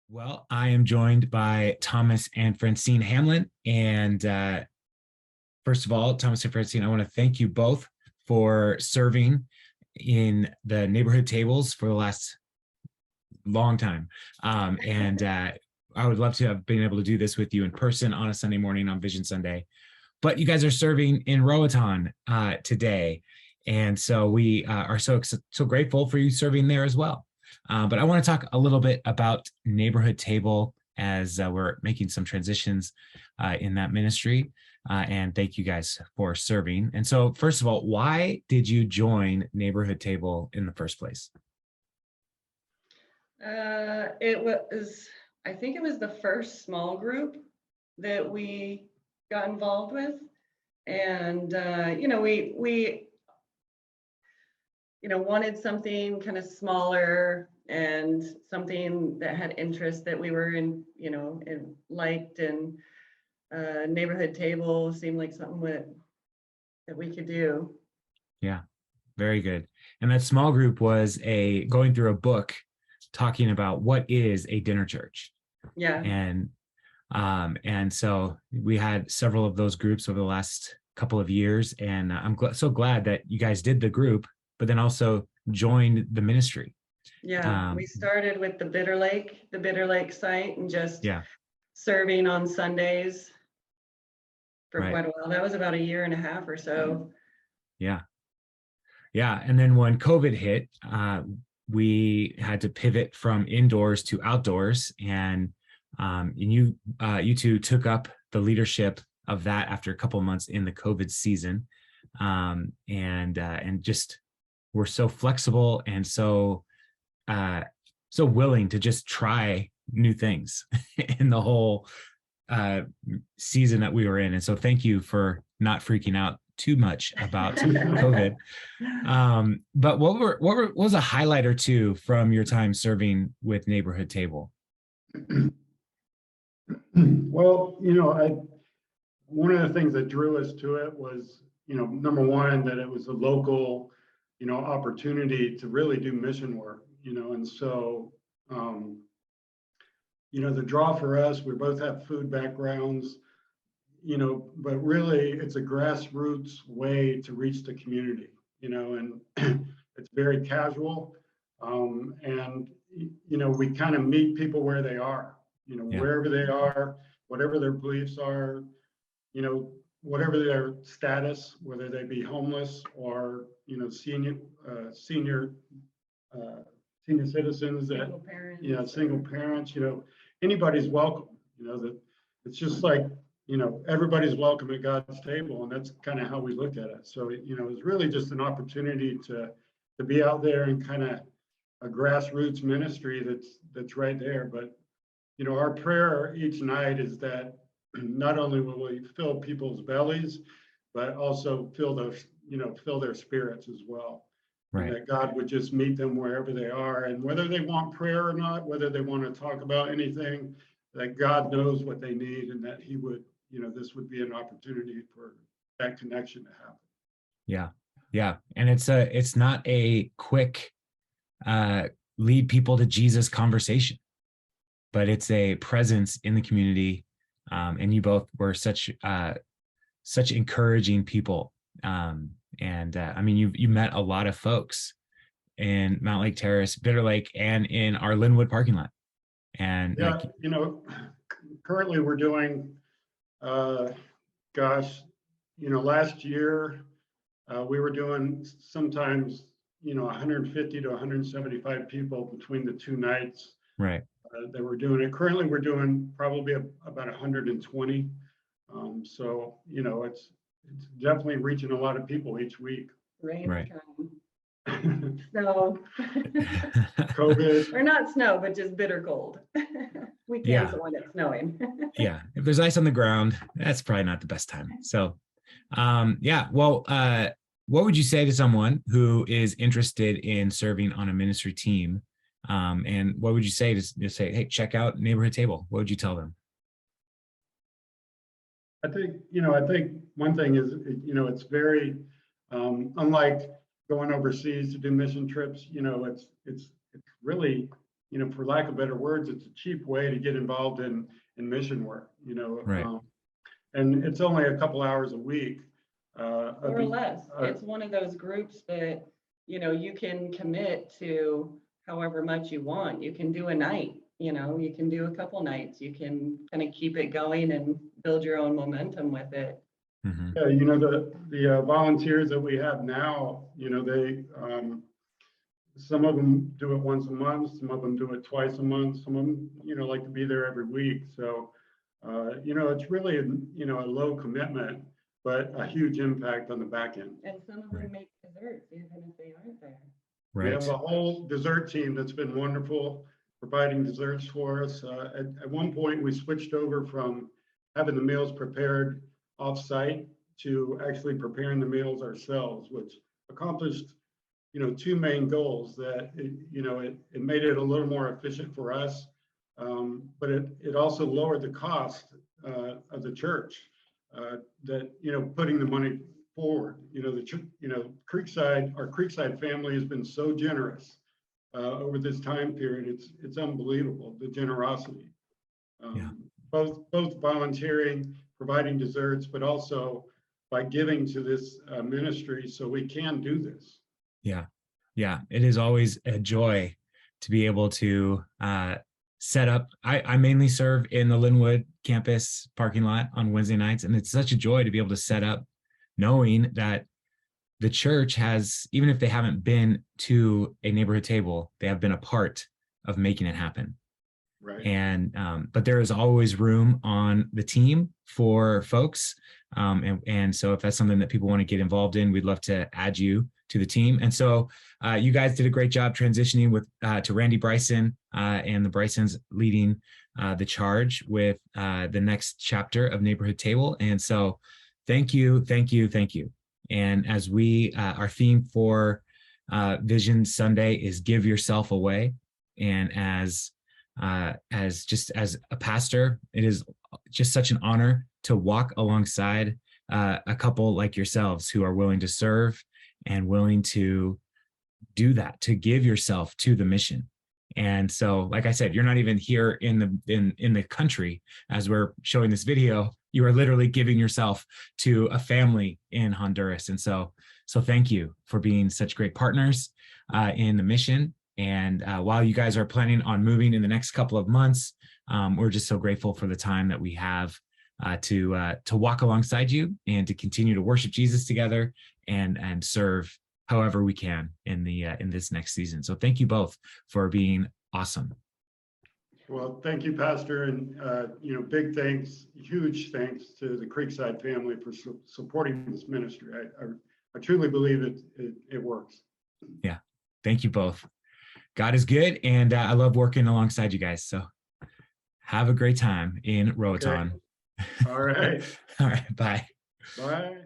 Well, I am joined by Thomas and Francine Hamlin. And first of all, Thomas and Francine, I want to thank you both for serving in the neighborhood tables for the last long time. And I would love to have been able to do this with you in person on a Sunday morning on Vision Sunday. But you guys are serving in Roatan today. And so we are so grateful for you serving there as well. But I want to talk a little bit about Neighborhood Table as we're making some transitions in that ministry. And thank you guys for serving. And so, first of all, why did you join Neighborhood Table in the first place? It was, I think it was the first small group that we got involved with. And, we wanted something kind of smaller and something that had interest that we were in liked, and neighborhood table seemed like something that we could do. Yeah, very good. And that small group was going through a book talking about what is a dinner church. Yeah. And so we had several of those groups over the last couple of years, and I'm so glad that you guys did the group, but then also joined the ministry. Yeah, we started with the Bitter Lake site, and just Yeah, serving on Sundays for right. quite a while. That was about a year and a half or so. Yeah. Yeah. And then when COVID hit, we had to pivot from indoors to outdoors. And you two took up the leadership of that after a couple of months in the COVID season. And just were so flexible and so willing to just try new things in the whole season that we were in. And so thank you for not freaking out too much about COVID. But what was a highlight or two from your time serving with Neighborhood Table? Well, one of the things that drew us to it was, number one, that it was a local, opportunity to really do mission work, and so, the draw for us, we both have food backgrounds, but really it's a grassroots way to reach the community, and it's very casual. And, we kind of meet people where they are, Yeah. wherever they are, whatever their beliefs are, whatever their status, whether they be homeless or, senior citizens, that, Single parents. single parents, anybody's welcome, that it's just like, everybody's welcome at God's table. And that's kind of how we look at it. So, it's really just an opportunity to be out there and kind of a grassroots ministry that's right there. But, our prayer each night is that not only will we fill people's bellies, but also fill their spirits as well. Right. And that God would just meet them wherever they are, and whether they want prayer or not, whether they want to talk about anything, that God knows what they need, and that He would, this would be an opportunity for that connection to happen. Yeah. Yeah. And it's not a quick lead people to Jesus conversation, but it's a presence in the community. And you both were such encouraging people. I mean, you met a lot of folks in Mount Lake Terrace, Bitter Lake, and in our Linwood parking lot. And yeah, currently we're doing, last year we were doing sometimes, 150 to 175 people between the two nights. Right. That we're doing it. Currently, we're doing probably about 120. So, it's definitely reaching a lot of people each week. Rain. Right. Snow. COVID. Or not snow, but just bitter cold. We cancel when it's snowing. Yeah. If there's ice on the ground, that's probably not the best time. So, yeah. Well, what would you say to someone who is interested in serving on a ministry team? And what would you say to say, hey, check out Neighborhood Table? What would you tell them? I think one thing is, it's very, unlike going overseas to do mission trips, it's really for lack of better words, it's a cheap way to get involved in mission work, Right. and it's only a couple hours a week. Or less. It's one of those groups that, you can commit to however much you want. You can do a night, you can do a couple nights. You can kind of keep it going and build your own momentum with it. Mhm. Yeah, the volunteers that we have now, they, some of them do it once a month, some of them do it twice a month, some of them, like to be there every week. So, it's really, a low commitment, but a huge impact on the back end. And some of them make desserts even if they aren't there. We have Right. a whole dessert team that's been wonderful, providing desserts for us. At one point, we switched over from having the meals prepared off-site to actually preparing the meals ourselves, which accomplished, two main goals. That it made it a little more efficient for us, but it also lowered the cost of the church. That putting the money forward. Creekside, our Creekside family has been so generous over this time period. It's unbelievable, the generosity. Yeah. Both volunteering, providing desserts, but also by giving to this ministry, so we can do this. Yeah. Yeah. It is always a joy to be able to set up. I mainly serve in the Linwood campus parking lot on Wednesday nights, and it's such a joy to be able to set up knowing that the church has, even if they haven't been to a neighborhood table, they have been a part of making it happen. Right. And but there is always room on the team for folks. And so if that's something that people want to get involved in, we'd love to add you to the team. And so you guys did a great job transitioning with to Randy Bryson and the Brysons leading the charge with the next chapter of Neighborhood Table. And so thank you, thank you, thank you. And as our theme for Vision Sunday is give yourself away. And as a pastor, it is just such an honor to walk alongside a couple like yourselves who are willing to serve and willing to do that, to give yourself to the mission. And so, like I said, you're not even here in the country as we're showing this video. You are literally giving yourself to a family in Honduras. And so thank you for being such great partners in the mission. And while you guys are planning on moving in the next couple of months, we're just so grateful for the time that we have to walk alongside you and to continue to worship Jesus together and serve however we can in this next season. So thank you both for being awesome. Well, thank you, Pastor, and big thanks, huge thanks to the Creekside family for supporting this ministry. I truly believe it works. Yeah, thank you both. God is good, and I love working alongside you guys. So have a great time in Roatan. Okay. All right. All right, bye. Bye.